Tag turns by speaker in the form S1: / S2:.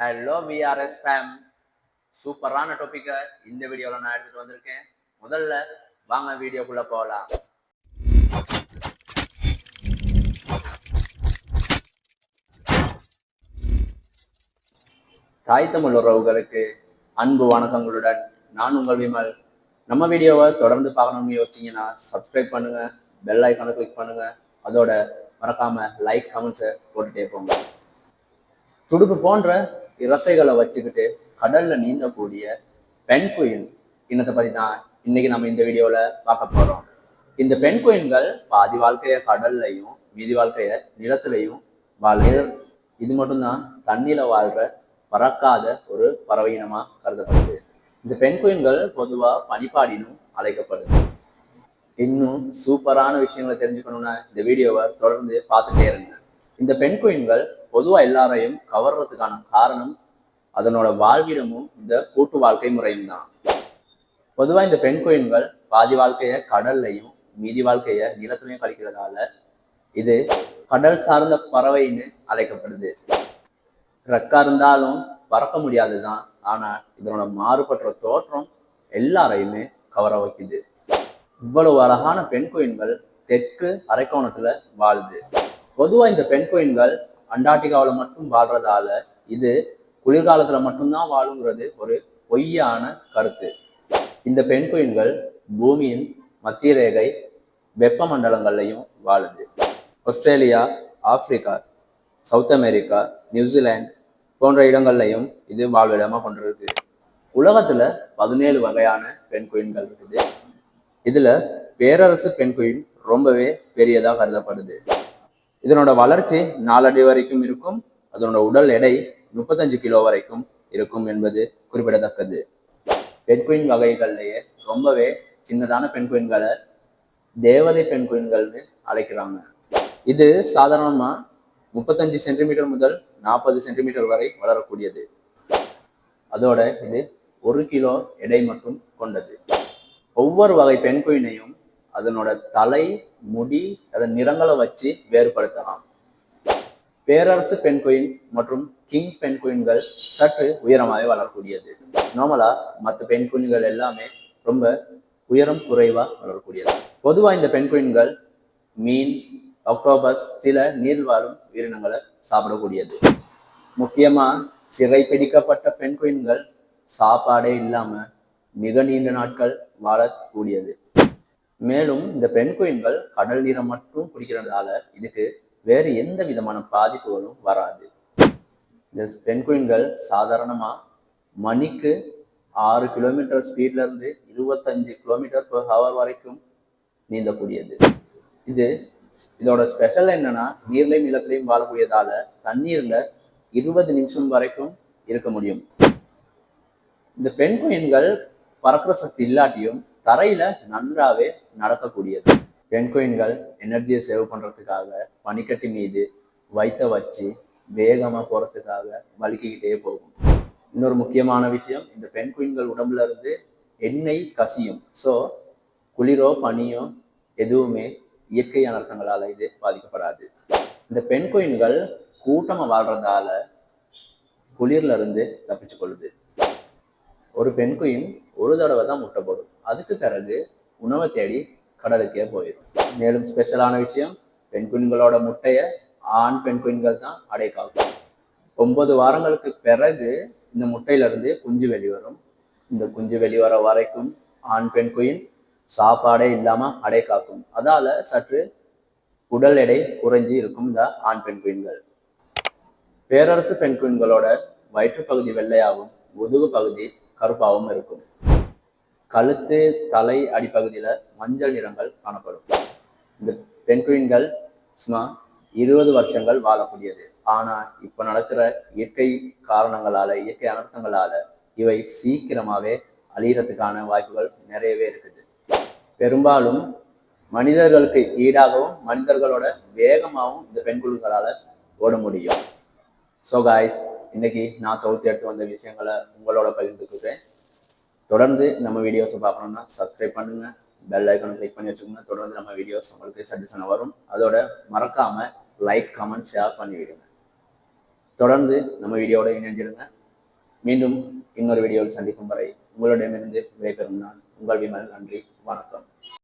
S1: Hello VRS fame, சூப்பரான டாப்பிக்கை இந்த வீடியோவில் நான் எடுத்துகிட்டு வந்திருக்கேன். முதல்ல வாங்க வீடியோக்குள்ளே போகலாம். தாய் தமிழ் உறவுகளுக்கு அன்பு வணக்கங்களுடன் நான் உங்கள் விமல். நம்ம வீடியோவை தொடர்ந்து பார்க்கணும்னு யோசிச்சிங்கன்னா சப்ஸ்கிரைப் பண்ணுங்கள், பெல் ஐக்கானை கிளிக் பண்ணுங்கள், அதோட மறக்காமல் லைக் கமெண்ட்ஸை போட்டுகிட்டே போங்க. துடுப்பு போன்ற இறக்கைகளை வச்சுக்கிட்டு கடல்ல நீந்தக்கூடிய பென்குயின் இனத்தை பத்தி தான் இன்னைக்கு நம்ம இந்த வீடியோல பார்க்க போறோம். இந்த பென்குயின்கள் பாதி வாழ்க்கைய கடல்லையும் மீதி வாழ்க்கைய நிலத்திலையும் வாழ்றது. இது மட்டும்தான் தண்ணியில வாழ்ற பறக்காத ஒரு பறவை இனமா கருதப்படுது. இந்த பென்குயின்கள் பொதுவா பனிப்பாடினும் அழைக்கப்படுது. இன்னும் சூப்பரான விஷயங்களை தெரிஞ்சுக்கணும்னா இந்த வீடியோவை தொடர்ந்து பார்த்துட்டே இருங்க. இந்த பென்குயின்கள் பொதுவா எல்லாரையும் கவர்றதுக்கான காரணம் அதனோட வாழ்விடமும் இந்த கூட்டு வாழ்க்கை முறையும் தான். பொதுவா இந்த பென்குயின்கள் பாதி வாழ்க்கைய கடல்லையும் மீதி வாழ்க்கைய நிலத்திலையும் கழிக்கிறதால இது கடல் சார்ந்த பறவைன்னு அழைக்கப்படுது. ரெக்கா இருந்தாலும் பறக்க முடியாதுதான், ஆனா இதனோட மாறுபட்ட தோற்றம் எல்லாரையுமே கவர வைக்குது. இவ்வளவு அழகான பென்குயின்கள் தெற்கு அரைக்கோணத்துல வாழுது. பொதுவா இந்த பென்குயின்கள் அண்டார்டிகாவில் மட்டும் வாழ்றதால இது குளிர்காலத்துல மட்டும்தான் வாழுங்கிறது ஒரு பொய்யான கருத்து. இந்த பென்குயின்கள் பூமியின் மத்திய ரேகை வெப்ப மண்டலங்கள்லையும் வாழுது. Australia, Africa, south America, New Zealand போன்ற இடங்கள்லையும் இது வாழ்விடமா கொண்டிருக்கு. உலகத்துல 17 வகையான பென்குயின்கள் இருக்குது. இதுல பேரரசு பென்குயின் ரொம்பவே பெரியதா கருதப்படுது. இதனோட வளர்ச்சி 4 அடி வரைக்கும் இருக்கும். அதனோட உடல் எடை 35 கிலோ வரைக்கும் இருக்கும் என்பது குறிப்பிடத்தக்கது. பென்குயின் வகைகள்லயே ரொம்பவே சின்னதான பென்குயின்களை தேவதை பென்குயின்கள்னு அழைக்கிறாங்க. இது சாதாரணமா 35 சென்டிமீட்டர் முதல் 40 சென்டிமீட்டர் வரை வளரக்கூடியது. அதோட இது 1 கிலோ எடை மட்டும் கொண்டது. ஒவ்வொரு வகை பென்குயினையும் அதனோட தலை, முடி, அதன் நிறங்களை வச்சு வேறுபடுத்தலாம். பேரரசு பென்குயின் மற்றும் கிங் பென்குயின்கள் சற்று உயரமாகவே வளரக்கூடியது. நார்மலா மற்ற பென்குயின்கள் எல்லாமே ரொம்ப உயரம் குறைவா வளரக்கூடியது. பொதுவாக இந்த பென்குயின்கள் மீன், ஆக்டோபஸ், சில நீர் வாழும் உயிரினங்களை சாப்பிடக்கூடியது. முக்கியமா சிறை பிடிக்கப்பட்ட பென்குயின்கள் சாப்பாடே இல்லாம மிக நீண்ட நாட்கள் வாழக்கூடியது. மேலும் இந்த பென்குயின்கள் கடல் நீரை மட்டும் குடிக்கிறதால இதுக்கு வேறு எந்த விதமான பாதிப்புகளும் வராது. இந்த பென்குயின்கள் சாதாரணமா மணிக்கு 6 கிலோமீட்டர் ஸ்பீட்ல இருந்து 25 கிலோமீட்டர் per hour வரைக்கும் நீந்தக்கூடியது. இதோட ஸ்பெஷல் என்னன்னா நீர்லையும் நிலத்திலையும் வாழக்கூடியதால தண்ணீர்ல 20 நிமிஷம் வரைக்கும் இருக்க முடியும். இந்த பென்குயின்கள் பறக்கிற சக்தி இல்லாட்டியும் தரையில நன்றாவே நடக்கக்கூடியது. பென்குயின்கள் எனர்ஜியை சேவ் பண்றதுக்காக பனிக்கட்டி மீது வைத்த வச்சு வேகமா போறதுக்காக வலிக்கிக்கிட்டே போகும். இன்னொரு முக்கியமான விஷயம், இந்த பென்குயின்கள் உடம்புல இருந்து எண்ணெய் கசியும். ஸோ குளிரோ பனியோ எதுவுமே இயற்கை அனர்த்தங்களால இது பாதிக்கப்படாது. இந்த பென்குயின்கள் கூட்டமா வாழ்றதால குளிர்ல இருந்து தப்பிச்சு கொள்ளுது. ஒரு பென்குயின் ஒரு தடவை தான் முட்டை போடும். அதுக்கு பிறகு உணவை தேடி கடலுக்கே போயிடும். மேலும் ஸ்பெஷலான விஷயம், பென்குயின்களோட முட்டைய ஆண் பென்குயின்கள் தான் அடை காக்கும். 9 வாரங்களுக்கு பிறகு இந்த முட்டையில இருந்து குஞ்சு வெளிவரும். இந்த குஞ்சு வெளிவர வரைக்கும் ஆண் பென்குயின் சாப்பாடே இல்லாம அடை காக்கும். அதால சற்று உடல் எடை குறைஞ்சி இருக்கும் இந்த ஆண் பென்குயின்கள். பேரரசு பென்குயின்களோட வயிற்றுப்பகுதி வெள்ளையாகவும் முதுகு பகுதி கருப்பாகவும் இருக்கும். கழுத்து, தலை, அடிப்பகுதியில மஞ்சள் நிறங்கள் காணப்படும். இந்த பென்குயின்கள் சுமார் 20 வருஷங்கள் வாழக்கூடியது. ஆனா இப்ப நடக்கிற இயற்கை காரணங்களால, இயற்கை அனர்த்தங்களால இவை சீக்கிரமாவே அழியறதுக்கான வாய்ப்புகள் நிறையவே இருக்குது. பெரும்பாலும் மனிதர்களுக்கு ஈடாகவும் மனிதர்களோட வேகமாகவும் இந்த பென்குயின்களால ஓட முடியும். ஸோ காய்ஸ், இன்னைக்கு நான் தொகுத்து எடுத்து வந்த விஷயங்களை உங்களோட பகிர்ந்துக்கிறேன். தொடர்ந்து நம்ம வீடியோஸை பார்க்கணும்னா சப்ஸ்கிரைப் பண்ணுங்க, பெல் ஐக்கானை கிளிக் பண்ணி வச்சுக்கோங்க. தொடர்ந்து நம்ம வீடியோஸ் உங்களுக்கு சஜஷன் வரும். அதோட மறக்காம லைக், கமெண்ட், ஷேர் பண்ணிவிடுங்க. தொடர்ந்து நம்ம வீடியோவோட இணைஞ்சிருங்க. மீண்டும் இன்னொரு வீடியோவில் சந்திக்கும் வரை உங்களிடமிருந்து விடைபெறும் நான் உங்கள் விமல். நன்றி, வணக்கம்.